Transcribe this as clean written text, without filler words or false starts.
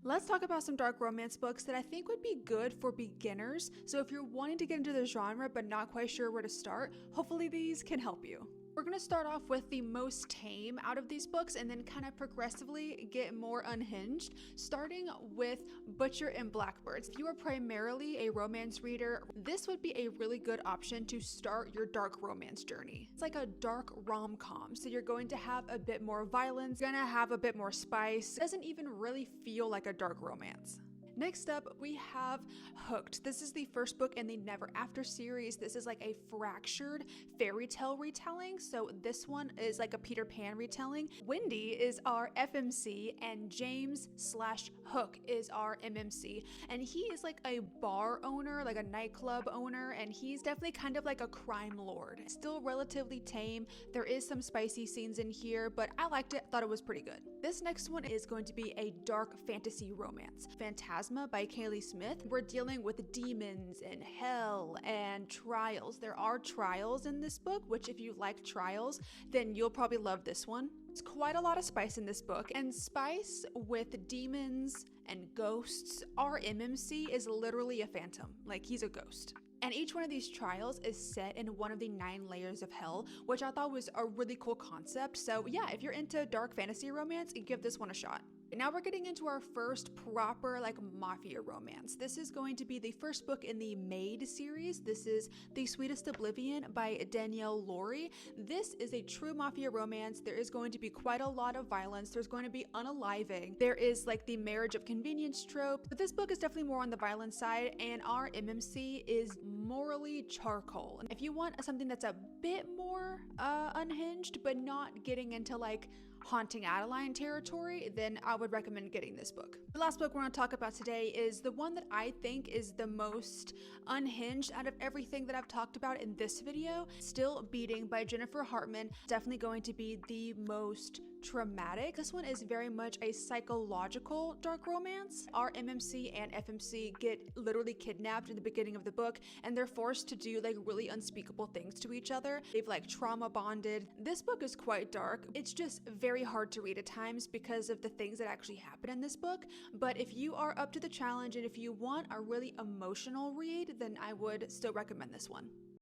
Let's talk about some dark romance books that I think would be good for beginners. So if you're wanting to get into the genre but not quite sure where to start, hopefully these can help you. We're going to start off with the most tame out of these books and then kind of progressively get more unhinged, starting with Butcher and Blackbirds. If you are primarily a romance reader, this would be a really good option to start your dark romance journey. It's like a dark rom-com, so you're going to have a bit more violence, going to have a bit more spice. It doesn't even really feel like a dark romance. Next up, we have Hooked. This is the first book in the Never After series. This is like a fractured fairy tale retelling. So this one is like a Peter Pan retelling. Wendy is our FMC and James/Hook is our MMC. And he is like a bar owner, like a nightclub owner, and he's definitely kind of like a crime lord. Still relatively tame. There is some spicy scenes in here, but I liked it, thought it was pretty good. This next one is going to be a dark fantasy romance. Phantasma by Kaylee Smith. We're dealing with demons and hell and trials. There are trials in this book, which if you like trials, then you'll probably love this one. There's quite a lot of spice in this book, and spice with demons and ghosts. Our MMC is literally a phantom, like he's a ghost. And each one of these trials is set in one of the 9 layers of hell, which I thought was a really cool concept. So yeah, if you're into dark fantasy romance, give this one a shot. Now we're getting into our first proper like mafia romance. This is going to be the first book in the Maid series. This is The Sweetest Oblivion by Danielle Laurie. This is a true mafia romance. There is going to be quite a lot of violence. There's going to be unaliving. There is like the marriage of convenience trope, but this book is definitely more on the violent side, and our MMC is morally charcoal. And if you want something that's a bit more unhinged, but not getting into like Haunting Adeline territory, then I would recommend getting this book. The last book we're going to talk about today is the one that I think is the most unhinged out of everything that I've talked about in this video. Still Beating by Jennifer Hartman. Definitely going to be the most traumatic. This one is very much a psychological dark romance. Our MMC and FMC get literally kidnapped in the beginning of the book, and they're forced to do like really unspeakable things to each other. They've like trauma bonded. This book is quite dark. It's just very hard to read at times because of the things that actually happen in this book. But if you are up to the challenge and if you want a really emotional read, then I would still recommend this one.